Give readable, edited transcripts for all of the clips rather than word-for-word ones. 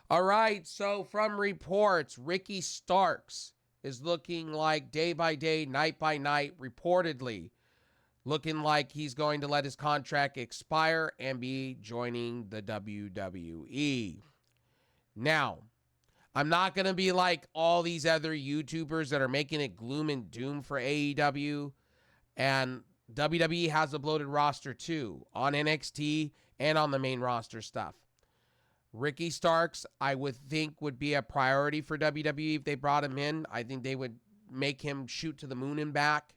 All right, so from reports, Ricky Starks is looking like day by day, night by night, reportedly looking like he's going to let his contract expire and be joining the WWE. Now, I'm not going to be like all these other YouTubers that are making it gloom and doom for AEW. And WWE has a bloated roster too on NXT and on the main roster stuff. Ricky Starks, I would think, would be a priority for WWE if they brought him in. I think they would make him shoot to the moon and back.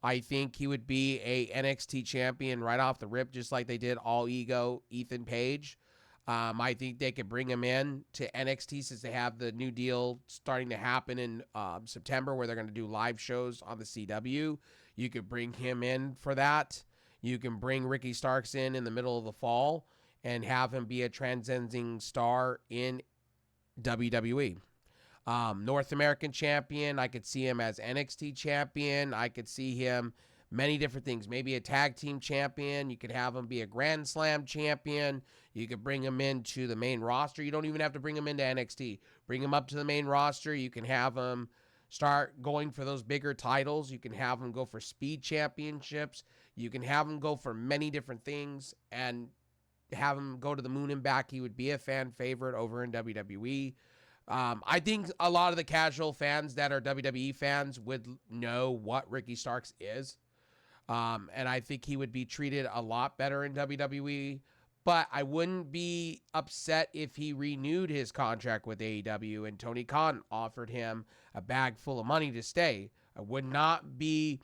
I think he would be a NXT champion right off the rip, just like they did All Ego Ethan Page. I think they could bring him in to NXT since they have the new deal starting to happen in September where they're going to do live shows on the CW. You could bring him in for that. You can bring Ricky Starks in the middle of the fall and have him be a transcending star in WWE. North American champion. I could see him as NXT champion. I could see him many different things. Maybe a tag team champion. You could have him be a Grand Slam champion. You could bring him into the main roster. You don't even have to bring him into NXT. Bring him up to the main roster. You can have him start going for those bigger titles. You can have him go for speed championships. You can have him go for many different things and have him go to the moon and back. He would be a fan favorite over in WWE. I think a lot of the casual fans that are WWE fans would know what Ricky Starks is. And I think he would be treated a lot better in WWE. But I wouldn't be upset if he renewed his contract with AEW and Tony Khan offered him a bag full of money to stay. I would not be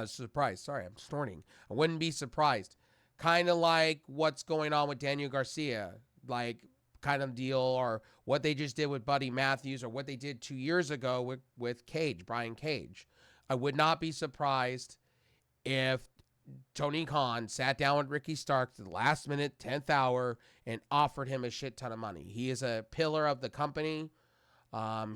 surprised. Sorry, I'm snorting. I wouldn't be surprised. Kind of like what's going on with Daniel Garcia. Like, kind of deal, or what they just did with Buddy Matthews, or what they did 2 years ago with Cage, Brian Cage. I would not be surprised if Tony Khan sat down with Ricky Starks at the last minute, 10th hour, and offered him a shit ton of money. He is a pillar of the company.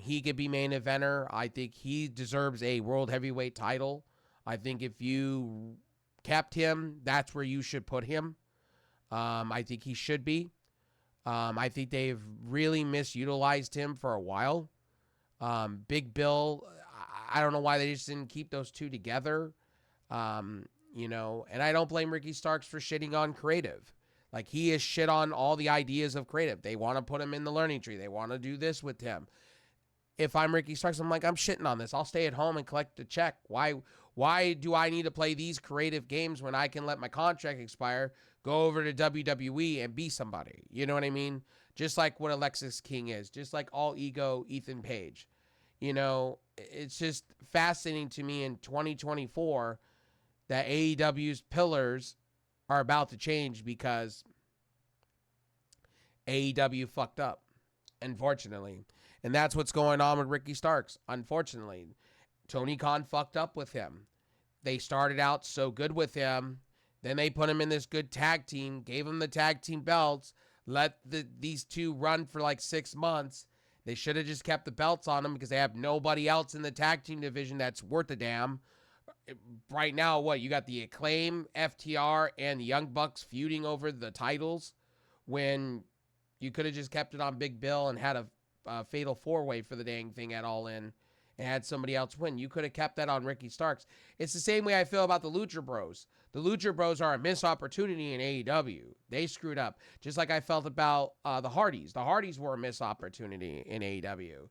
He could be main eventer. I think he deserves a world heavyweight title. I think if you kept him, that's where you should put him. I think he should be. I think they've really misutilized him for a while. Big Bill, I don't know why they just didn't keep those two together. And I don't blame Ricky Starks for shitting on creative. Like, he is shit on all the ideas of creative. They want to put him in the learning tree. They want to do this with him. If I'm Ricky Starks, I'm like, I'm shitting on this. I'll stay at home and collect a check. Why do I need to play these creative games when I can let my contract expire, go over to WWE and be somebody? You know what I mean? Just like what Alexis King is. Just like All Ego Ethan Page. It's just fascinating to me in 2024 that AEW's pillars are about to change because AEW fucked up. Unfortunately. And that's what's going on with Ricky Starks. Unfortunately, Tony Khan fucked up with him. They started out so good with him. Then they put him in this good tag team, gave him the tag team belts, let these two run for like 6 months. They should have just kept the belts on them because they have nobody else in the tag team division that's worth a damn. Right now, you got the Acclaim, FTR, and the Young Bucks feuding over the titles when you could have just kept it on Big Bill and had a fatal four-way for the dang thing at All In and had somebody else win. You could have kept that on Ricky Starks. It's the same way I feel about the Lucha Bros. The Lucha Bros are a missed opportunity in AEW. They screwed up. Just like I felt about the Hardys. The Hardys were a missed opportunity in AEW.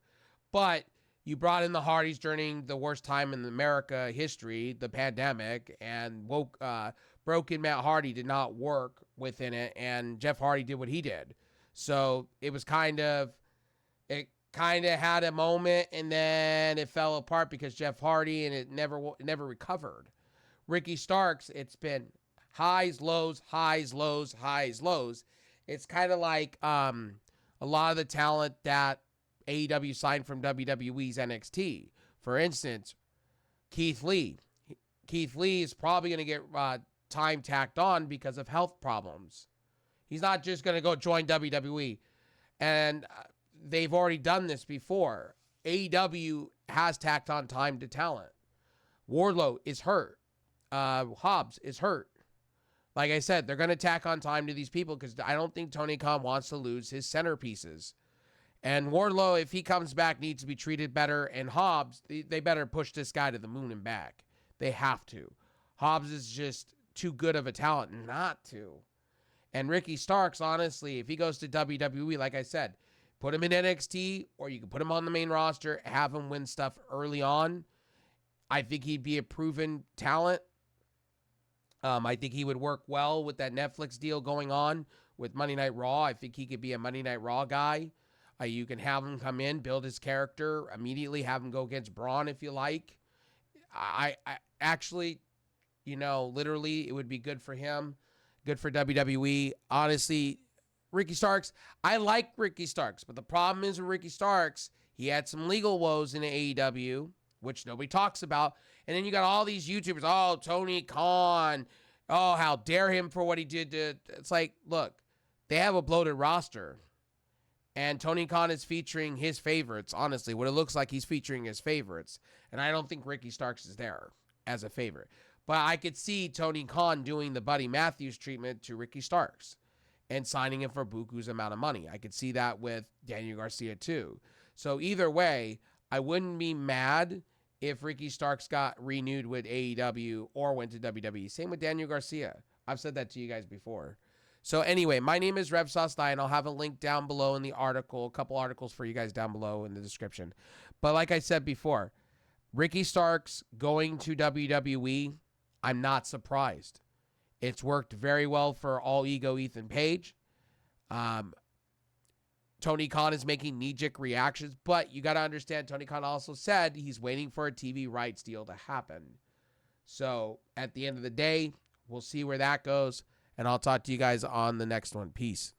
But you brought in the Hardys during the worst time in America history, the pandemic, and Broken Matt Hardy did not work within it, and Jeff Hardy did what he did. So it kind of had a moment, and then it fell apart because Jeff Hardy, and it never recovered. Ricky Starks, it's been highs, lows, highs, lows, highs, lows. It's kind of like a lot of the talent that AEW signed from WWE's NXT. For instance, Keith Lee. Keith Lee is probably going to get time tacked on because of health problems. He's not just going to go join WWE. And they've already done this before. AEW has tacked on time to talent. Wardlow is hurt. Hobbs is hurt. Like I said, they're going to tack on time to these people because I don't think Tony Khan wants to lose his centerpieces. And Wardlow, if he comes back, needs to be treated better. And Hobbs, they better push this guy to the moon and back. They have to. Hobbs is just too good of a talent not to. And Ricky Starks, honestly, if he goes to WWE, like I said, put him in NXT, or you can put him on the main roster, have him win stuff early on. I think he'd be a proven talent. I think he would work well with that Netflix deal going on with Monday Night Raw. I think he could be a Monday Night Raw guy. You can have him come in, build his character, immediately have him go against Braun if you like. I actually, literally it would be good for him, good for WWE. Honestly, Ricky Starks, I like Ricky Starks, but the problem is with Ricky Starks, he had some legal woes in AEW, which nobody talks about. And then you got all these YouTubers, oh, Tony Khan, oh, how dare him for what he did to, it's like, look, they have a bloated roster. And Tony Khan is featuring his favorites. Honestly, what it looks like, he's featuring his favorites. And I don't think Ricky Starks is there as a favorite. But I could see Tony Khan doing the Buddy Matthews treatment to Ricky Starks and signing him for buku's amount of money. I could see that with Daniel Garcia too. So either way, I wouldn't be mad if Ricky Starks got renewed with AEW or went to WWE. Same with Daniel Garcia. I've said that to you guys before. So anyway, my name is RevSauce9. I'll have a link down below in the article, a couple articles for you guys down below in the description. But like I said before, Ricky Starks going to WWE, I'm not surprised. It's worked very well for All Ego Ethan Page. Tony Khan is making knee-jerk reactions, but you got to understand, Tony Khan also said he's waiting for a TV rights deal to happen. So at the end of the day, we'll see where that goes. And I'll talk to you guys on the next one. Peace.